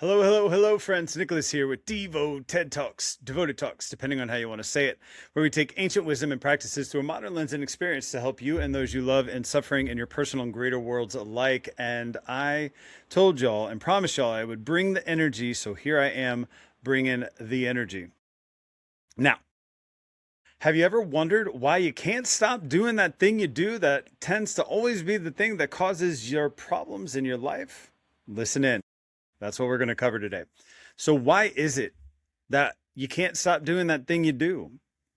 Hello, hello, hello, friends. Nicholas here with DIVO-Ted Talks, Devoted Talks, depending on how you want to say it, where we take ancient wisdom and practices through a modern lens and experience to help you and those you love in suffering in your personal and greater worlds alike. And I told y'all and promised y'all I would bring the energy, so here I am bringing the energy. Now, have you ever wondered why you can't stop doing that thing you do that tends to always be the thing that causes your problems in your life? Listen in. That's what we're going to cover today. So, why is it that you can't stop doing that thing you do?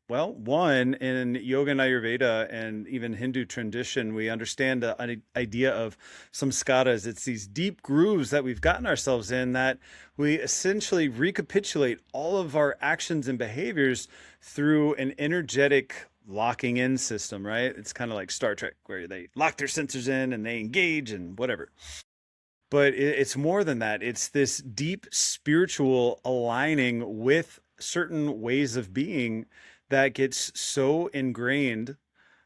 Well, one, in yoga and Ayurveda and even Hindu tradition, we understand the idea of samskaras. It's these deep grooves that we've gotten ourselves in that we essentially recapitulate all of our actions and behaviors through an energetic locking in system, right? It's kind of like Star Trek, where they lock their sensors in and they engage and whatever. But it's more than that. It's this deep spiritual aligning with certain ways of being that gets so ingrained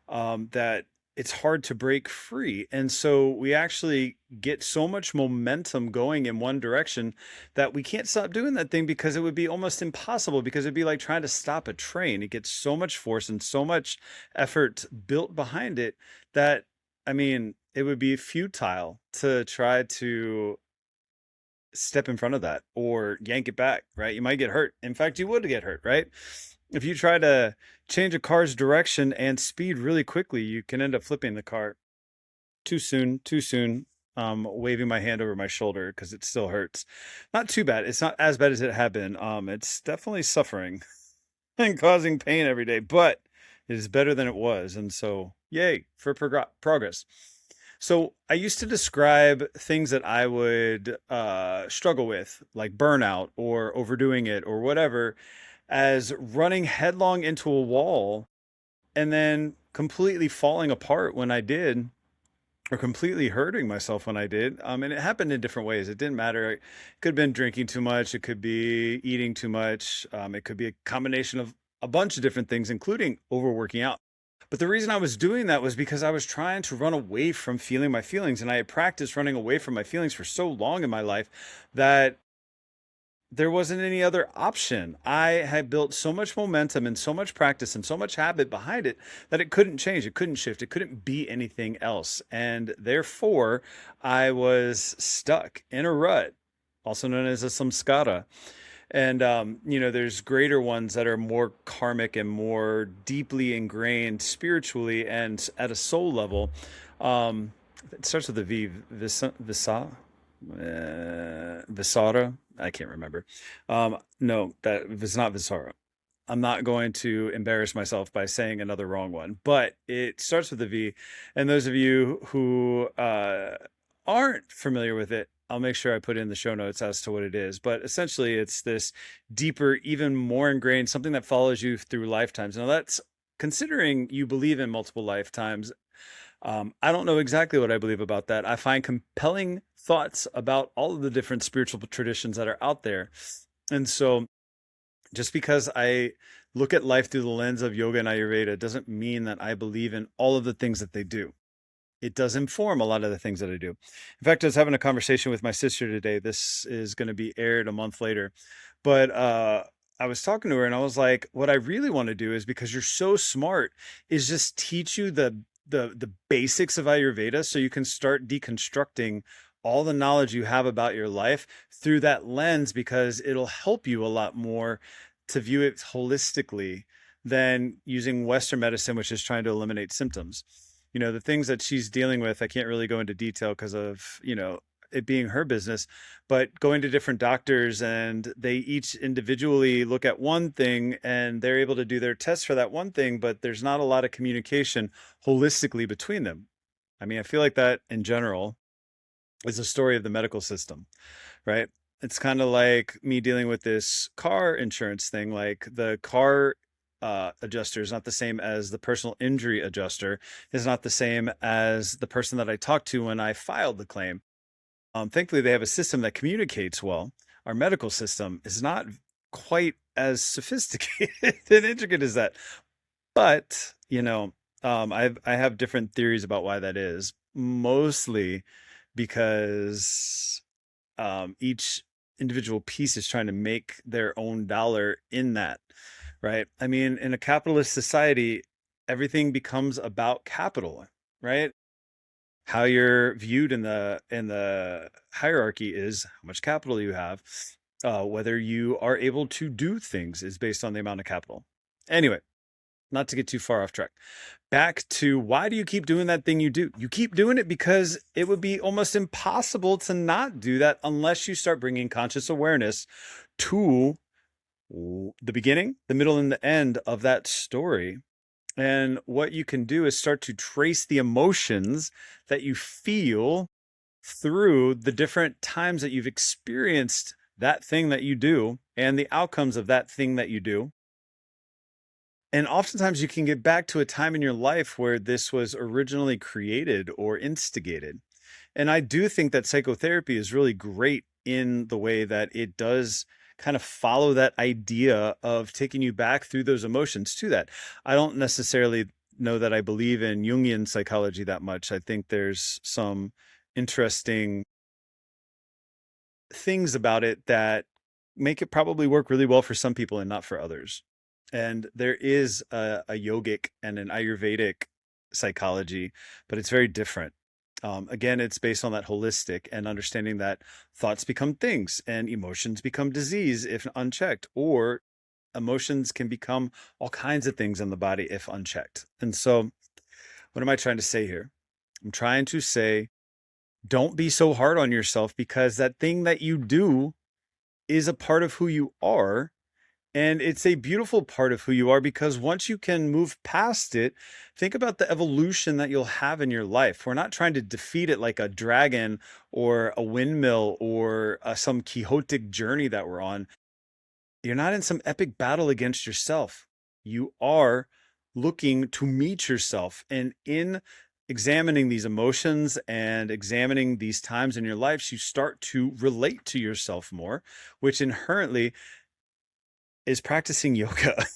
that it's hard to break free. And so we actually get so much momentum going in one direction that we can't stop doing that thing because it would be almost impossible, because it'd be like trying to stop a train. It gets so much force and so much effort built behind it that, I mean, it would be futile to try to step in front of that or yank it back, right? You might get hurt. In fact, you would get hurt, right? If you try to change a car's direction and speed really quickly, you can end up flipping the car too soon. Waving my hand over my shoulder because it still hurts. Not too bad. It's not as bad as it had been. It's definitely suffering and causing pain every day, but it is better than it was. And so, yay for progress. So I used to describe things that I would struggle with, like burnout or overdoing it or whatever, as running headlong into a wall and then completely falling apart when I did, or completely hurting myself when I did. And it happened in different ways. It didn't matter. It could have been drinking too much. It could be eating too much. It could be a combination of a bunch of different things, including overworking out. But the reason I was doing that was because I was trying to run away from feeling my feelings. And I had practiced running away from my feelings for so long in my life that there wasn't any other option. I had built so much momentum and so much practice and so much habit behind it that it couldn't change. It couldn't shift. It couldn't be anything else. And therefore, I was stuck in a rut, also known as a samskara. And, there's greater ones that are more karmic and more deeply ingrained spiritually and at a soul level. It starts with a V, Visara. I can't remember. No, that was not Visara. I'm not going to embarrass myself by saying another wrong one, but it starts with a V. And those of you who aren't familiar with it, I'll make sure I put in the show notes as to what it is. But essentially, it's this deeper, even more ingrained, something that follows you through lifetimes. Now, that's considering you believe in multiple lifetimes. I don't know exactly what I believe about that. I find compelling thoughts about all of the different spiritual traditions that are out there. And so just because I look at life through the lens of yoga and Ayurveda doesn't mean that I believe in all of the things that they do. It does inform a lot of the things that I do. In fact, I was having a conversation with my sister today. This is going to be aired a month later. But I was talking to her and I was like, what I really want to do is, because you're so smart, is just teach you the basics of Ayurveda so you can start deconstructing all the knowledge you have about your life through that lens, because it'll help you a lot more to view it holistically than using Western medicine, which is trying to eliminate symptoms. The things that she's dealing with, I can't really go into detail because of, it being her business, but going to different doctors and they each individually look at one thing and they're able to do their tests for that one thing, but there's not a lot of communication holistically between them. I mean, I feel like that in general is a story of the medical system, right? It's kind of like me dealing with this car insurance thing. Like, the car adjuster is not the same as the personal injury adjuster, is not the same as the person that I talked to when I filed the claim. Thankfully, they have a system that communicates well. Our medical system is not quite as sophisticated and intricate as that. But, I have different theories about why that is. Mostly because each individual piece is trying to make their own dollar in that, right? I mean, in a capitalist society, everything becomes about capital, right? How you're viewed in the hierarchy is how much capital you have. Whether you are able to do things is based on the amount of capital. Anyway, not to get too far off track. Back to, why do you keep doing that thing you do? You keep doing it because it would be almost impossible to not do that unless you start bringing conscious awareness to the beginning, the middle, and the end of that story. And what you can do is start to trace the emotions that you feel through the different times that you've experienced that thing that you do and the outcomes of that thing that you do. And oftentimes you can get back to a time in your life where this was originally created or instigated. And I do think that psychotherapy is really great in the way that it does kind of follow that idea of taking you back through those emotions to that. I don't necessarily know that I believe in Jungian psychology that much. I think there's some interesting things about it that make it probably work really well for some people and not for others. And there is a yogic and an Ayurvedic psychology, but it's very different. Again, it's based on that holistic and understanding that thoughts become things and emotions become disease if unchecked, or emotions can become all kinds of things in the body if unchecked. And so, what am I trying to say here? I'm trying to say, don't be so hard on yourself, because that thing that you do is a part of who you are. And it's a beautiful part of who you are, because once you can move past it, think about the evolution that you'll have in your life. We're not trying to defeat it like a dragon or a windmill or some quixotic journey that we're on. You're not in some epic battle against yourself. You are looking to meet yourself. And in examining these emotions and examining these times in your lives, you start to relate to yourself more, which inherently is practicing yoga,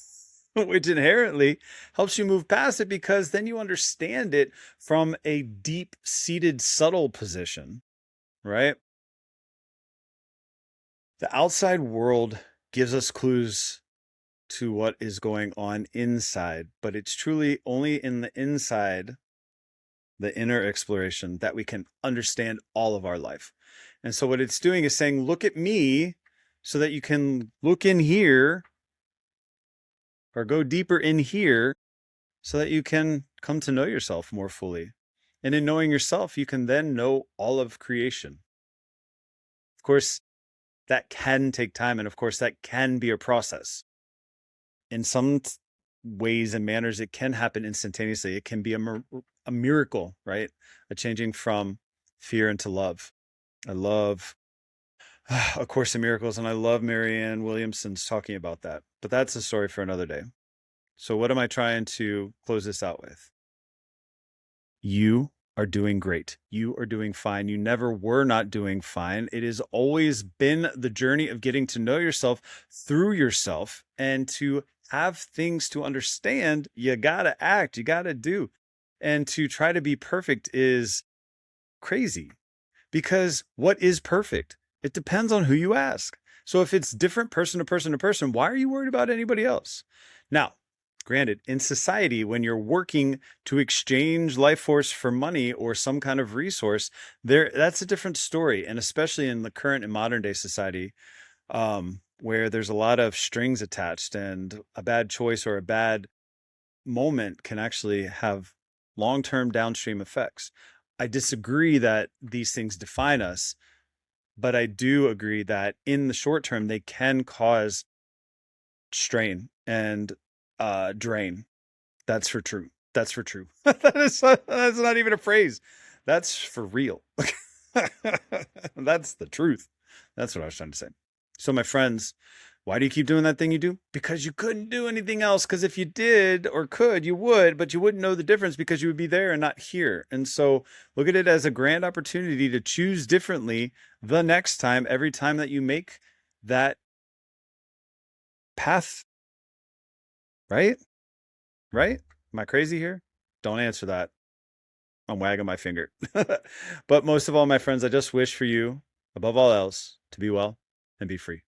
which inherently helps you move past it, because then you understand it from a deep-seated, subtle position, right? The outside world gives us clues to what is going on inside, but it's truly only in the inside, the inner exploration, that we can understand all of our life. And so what it's doing is saying, look at me, so that you can look in here, or go deeper in here, so that you can come to know yourself more fully. And in knowing yourself, you can then know all of creation. Of course, that can take time. And of course, that can be a process. In some ways and manners, it can happen instantaneously. It can be a miracle, right? A changing from fear into love. I love A Course in Miracles, and I love Marianne Williamson's talking about that. But that's a story for another day. So what am I trying to close this out with? You are doing great. You are doing fine. You never were not doing fine. It has always been the journey of getting to know yourself through yourself, and to have things to understand. You got to act, you got to do. And to try to be perfect is crazy, because what is perfect? It depends on who you ask. So if it's different person to person to person, why are you worried about anybody else? Now, granted, in society, when you're working to exchange life force for money or some kind of resource, that's a different story. And especially in the current and modern day society, where there's a lot of strings attached, and a bad choice or a bad moment can actually have long-term downstream effects. I disagree that these things define us, but I do agree that in the short term, they can cause strain and drain. That's for true. That's for true. That's not even a phrase. That's for real. That's the truth. That's what I was trying to say. So my friends, why do you keep doing that thing you do? Because you couldn't do anything else. Because if you did or could, you would, but you wouldn't know the difference, because you would be there and not here. And so look at it as a grand opportunity to choose differently the next time, every time that you make that path. Right? Right? Am I crazy here? Don't answer that. I'm wagging my finger. But most of all, my friends, I just wish for you, above all else, to be well and be free.